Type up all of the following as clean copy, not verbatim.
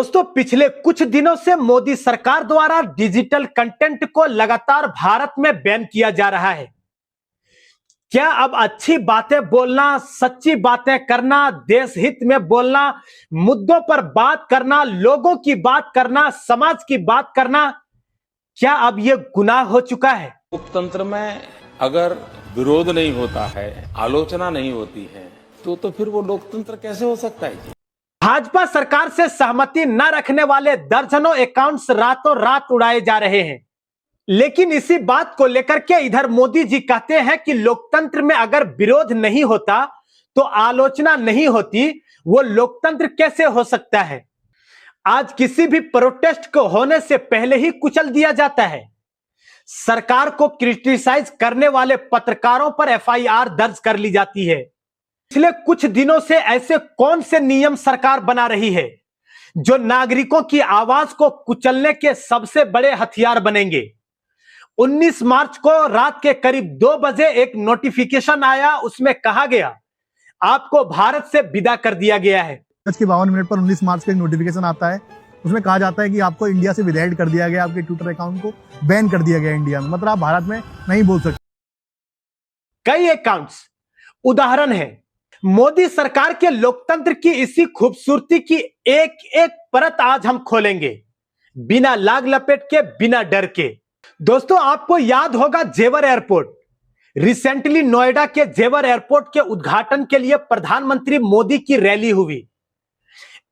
दोस्तों, पिछले कुछ दिनों से मोदी सरकार द्वारा डिजिटल कंटेंट को लगातार भारत में बैन किया जा रहा है। क्या अब अच्छी बातें बोलना, सच्ची बातें करना, देश हित में बोलना, मुद्दों पर बात करना, लोगों की बात करना, समाज की बात करना, क्या अब यह गुनाह हो चुका है? लोकतंत्र में अगर विरोध नहीं होता है, आलोचना नहीं होती है, तो फिर वो लोकतंत्र कैसे हो सकता है? भाजपा सरकार से सहमति न रखने वाले दर्जनों अकाउंट्स रातों रात उड़ाए जा रहे हैं। लेकिन इसी बात को लेकर के इधर मोदी जी कहते हैं कि लोकतंत्र में अगर विरोध नहीं होता तो आलोचना नहीं होती, वो लोकतंत्र कैसे हो सकता है? आज किसी भी प्रोटेस्ट को होने से पहले ही कुचल दिया जाता है। सरकार को क्रिटिसाइज करने वाले पत्रकारों पर एफआईआर दर्ज कर ली जाती है। पिछले कुछ दिनों से ऐसे कौन से नियम सरकार बना रही है जो नागरिकों की आवाज को कुचलने के सबसे बड़े हथियार बनेंगे? 19 मार्च को रात के करीब 2 बजे एक नोटिफिकेशन आया, उसमें कहा गया आपको भारत से विदा कर दिया गया है। 52 पर 19 मार्च का एक नोटिफिकेशन आता है, उसमें कहा जाता है कि आपको इंडिया से विदाउट कर दिया गया, आपके ट्विटर अकाउंट को बैन कर दिया गया इंडिया में, मतलब आप भारत में नहीं बोल सकते। कई अकाउंट्स उदाहरण है। मोदी सरकार के लोकतंत्र की इसी खूबसूरती की एक एक परत आज हम खोलेंगे, बिना लाग लपेट के, बिना डर के। दोस्तों, आपको याद होगा जेवर एयरपोर्ट। रिसेंटली नोएडा के जेवर एयरपोर्ट के उद्घाटन के लिए प्रधानमंत्री मोदी की रैली हुई।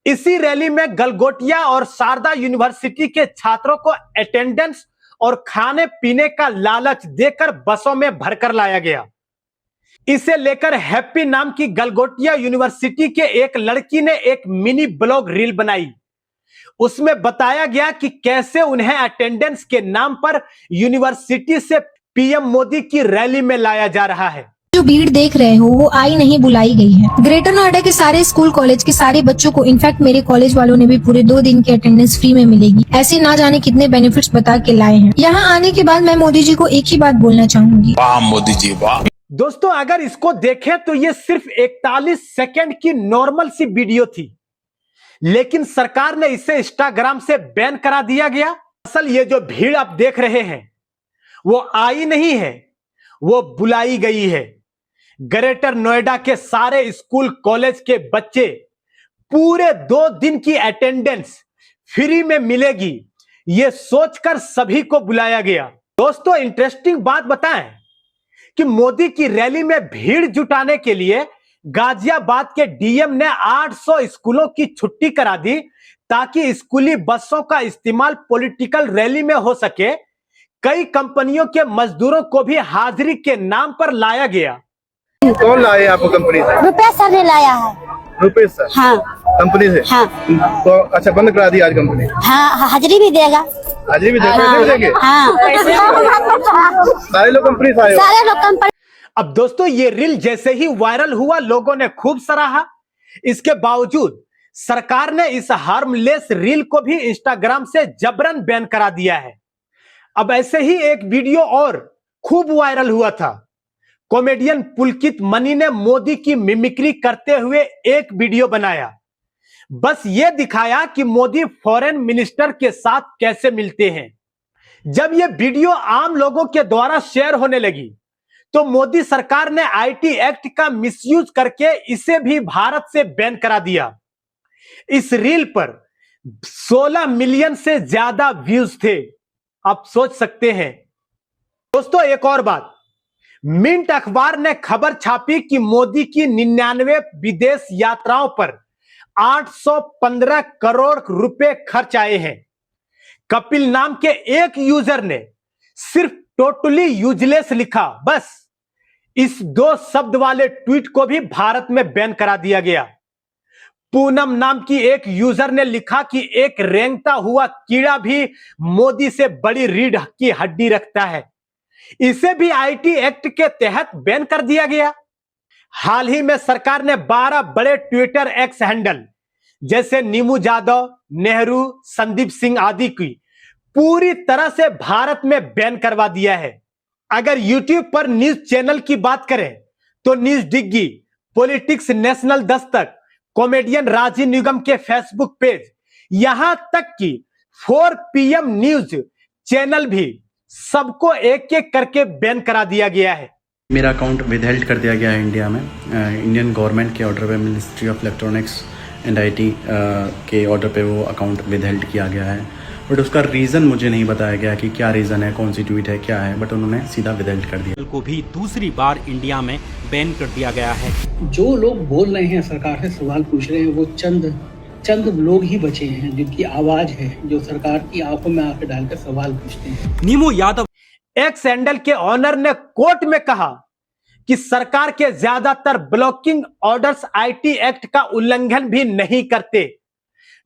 इसी रैली में गलगोटिया और शारदा यूनिवर्सिटी के छात्रों को अटेंडेंस और खाने पीने का लालच देकर बसों में भरकर लाया गया। इसे लेकर हैप्पी नाम की गलगोटिया यूनिवर्सिटी के एक लड़की ने एक मिनी ब्लॉग रील बनाई। उसमें बताया गया कि कैसे उन्हें अटेंडेंस के नाम पर यूनिवर्सिटी से पीएम मोदी की रैली में लाया जा रहा है। जो भीड़ देख रहे हो वो आई नहीं बुलाई गई है। ग्रेटर नोएडा के सारे स्कूल कॉलेज के सारे बच्चों को, इनफैक्ट मेरे कॉलेज वालों ने भी पूरे 2 दिन की अटेंडेंस फ्री में मिलेगी। ऐसे ना जाने कितने बेनिफिट्स बता के लाए हैं। यहाँ आने के बाद मैं मोदी जी को एक ही बात बोलना चाहूंगी, वाह मोदी जी वाह। दोस्तों, अगर इसको देखें तो ये सिर्फ 41 सेकंड की नॉर्मल सी वीडियो थी, लेकिन सरकार ने इसे इंस्टाग्राम से बैन करा दिया गया। असल ये जो भीड़ आप देख रहे हैं वो आई नहीं है, वो बुलाई गई है। ग्रेटर नोएडा के सारे स्कूल कॉलेज के बच्चे पूरे 2 दिन की अटेंडेंस फ्री में मिलेगी, ये सोचकर सभी को बुलाया गया। दोस्तों, इंटरेस्टिंग बात बताएं कि मोदी की रैली में भीड़ जुटाने के लिए गाजियाबाद के डीएम ने 800 स्कूलों की छुट्टी करा दी ताकि स्कूली बसों का इस्तेमाल पॉलिटिकल रैली में हो सके। कई कंपनियों के मजदूरों को भी हाजिरी के नाम पर लाया गया। कौन लाए आपको कंपनी से? रुपया सर ने लाया है। रुपेश सर? हाँ। कंपनी से? हाँ। तो अच्छा, बंद करा दी आज कंपनी? हाँ, हाजिरी भी देगा। हाजिरी भी देगा? पैसे भी देंगे? हाँ। सारे लोग कंपनी से आए हो? सारे लोग कंपनी। अब दोस्तों, ये रील जैसे ही वायरल हुआ, लोगों ने खूब सराहा। इसके बावजूद सरकार ने इस हार्मलेस रील को भी इंस्टाग्राम से जबरन बैन करा दिया है। अब ऐसे ही एक वीडियो और खूब वायरल हुआ था। कॉमेडियन पुलकित मनी ने मोदी की मिमिक्री करते हुए एक वीडियो बनाया। बस ये दिखाया कि मोदी फॉरेन मिनिस्टर के साथ कैसे मिलते हैं। जब यह वीडियो आम लोगों के द्वारा शेयर होने लगी तो मोदी सरकार ने आईटी एक्ट का मिसयूज करके इसे भी भारत से बैन करा दिया। इस रील पर 16 मिलियन से ज्यादा व्यूज थे, आप सोच सकते हैं। दोस्तों, एक और बात, मिंट अखबार ने खबर छापी कि मोदी की 99 विदेश यात्राओं पर 815 करोड़ रुपए खर्च आए हैं। कपिल नाम के एक यूजर ने सिर्फ टोटली यूजलेस लिखा। बस इस 2 शब्द वाले ट्वीट को भी भारत में बैन करा दिया गया। पूनम नाम की एक यूजर ने लिखा कि एक रेंगता हुआ कीड़ा भी मोदी से बड़ी रीढ़ की हड्डी रखता है। इसे भी आईटी एक्ट के तहत बैन कर दिया गया। हाल ही में सरकार ने 12 बड़े ट्विटर एक्स हैंडल जैसे नीमू जादव, नेहरू, संदीप सिंह आदि की पूरी तरह से भारत में बैन करवा दिया है। अगर यूट्यूब पर न्यूज चैनल की बात करें तो न्यूज डिग्गी, politics national Dastak, comedian Rajiv निगम के फेसबुक पेज, यहां तक कि 4 PM न्यूज चैनल भी सबको एक एक करके बैन करा दिया गया है। मेरा अकाउंट विदहेल्ड कर दिया गया है इंडिया में। इंडियन गवर्नमेंट के ऑर्डर पे, ministry of electronics and IT के ऑर्डर पे वो अकाउंट विदहेल्ड किया गया है। बट उसका रीज़न मुझे नहीं बताया गया कि क्या रीज़न है, कौन सी ट्वीट है, क्या है, बट उन्होंने सीधा विदहेल्ड कर दिया। को भी दूसरी बार इंडिया में बैन कर दिया गया है। जो लोग बोल रहे हैं, सरकार से सवाल पूछ रहे हैं, वो चंद लोग ही बचे हैं जिनकी आवाज है, जो सरकार की आंखों में आंखें डालकर सवाल पूछते हैं। नीमू यादव एक्स हैंडल के ऑनर ने कोर्ट में कहा कि सरकार के ज्यादातर ब्लॉकिंग ऑर्डर्स IT एक्ट का उल्लंघन भी नहीं करते।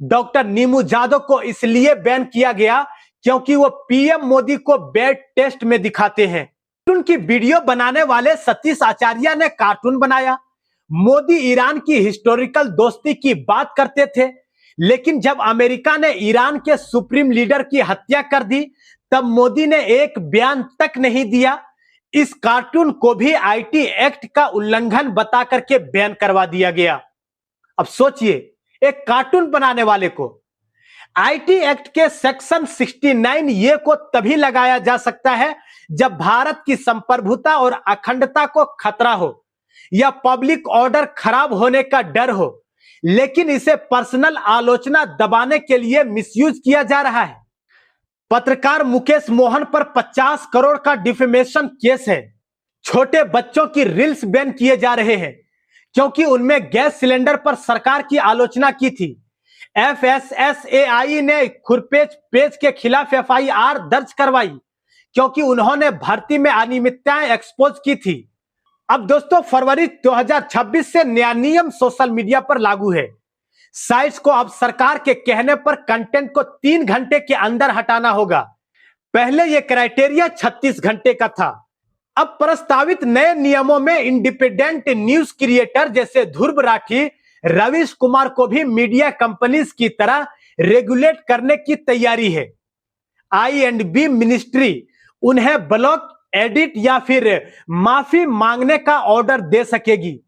डॉक्टर नीमू यादव को इसलिए बैन किया गया क्योंकि वो PM मोदी को बैड टेस्ट में दिखाते हैं। उनकी वीडियो बनाने वाले सतीश आचार्य ने कार्टून बनाया। मोदी ईरान की हिस्टोरिकल दोस्ती की बात करते थे, लेकिन जब अमेरिका ने ईरान के सुप्रीम लीडर की हत्या कर दी तब मोदी ने एक बयान तक नहीं दिया। इस कार्टून को भी IT एक्ट का उल्लंघन बता करके बैन करवा दिया गया। अब सोचिए, एक कार्टून बनाने वाले को IT एक्ट के सेक्शन 69 ये को तभी लगाया जा सकता है जब भारत की संप्रभुता और अखंडता को खतरा हो या पब्लिक ऑर्डर खराब होने का डर हो, लेकिन इसे पर्सनल आलोचना दबाने के लिए मिसयूज किया जा रहा है। पत्रकार मुकेश मोहन पर 50 करोड़ का डिफेमेशन केस है। छोटे बच्चों की रील्स बैन किए जा रहे हैं क्योंकि उनमें गैस सिलेंडर पर सरकार की आलोचना की थी। FSSAI ने खुरपेच पेज के खिलाफ FIR दर्ज करवाई क्योंकि उन्होंने भर्ती में अनियमितताएं एक्सपोज की थी। अब दोस्तों, फरवरी 2026 से नया नियम सोशल मीडिया पर लागू है। साइट्स को अब सरकार के कहने पर कंटेंट को 3 घंटे के अंदर हटाना होगा। पहले यह क्राइटेरिया 36 घंटे का था। अब प्रस्तावित नए नियमों में इंडिपेंडेंट न्यूज क्रिएटर जैसे ध्रुव राठी, रवीश कुमार को भी मीडिया कंपनीज की तरह रेगुलेट करने की तैयारी है। I&B मिनिस्ट्री उन्हें ब्लॉक, एडिट या फिर माफी मांगने का ऑर्डर दे सकेगी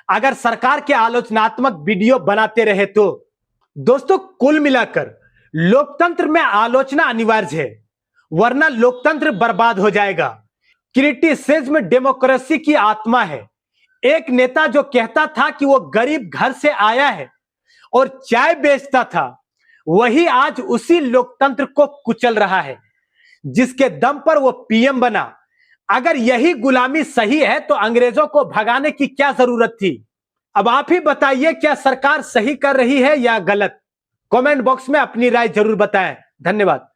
अगर सरकार के आलोचनात्मक वीडियो बनाते रहे तो। दोस्तों, कुल मिलाकर लोकतंत्र में आलोचना अनिवार्य है, वरना लोकतंत्र बर्बाद हो जाएगा। क्रिटिसिज्म डेमोक्रेसी की आत्मा है। एक नेता जो कहता था कि वो गरीब घर से आया है और चाय बेचता था, वही आज उसी लोकतंत्र को कुचल रहा है जिसके दम पर वो PM बना। अगर यही गुलामी सही है तो अंग्रेजों को भगाने की क्या जरूरत थी? अब आप ही बताइए, क्या सरकार सही कर रही है या गलत? कमेंट बॉक्स में अपनी राय जरूर बताएं। धन्यवाद।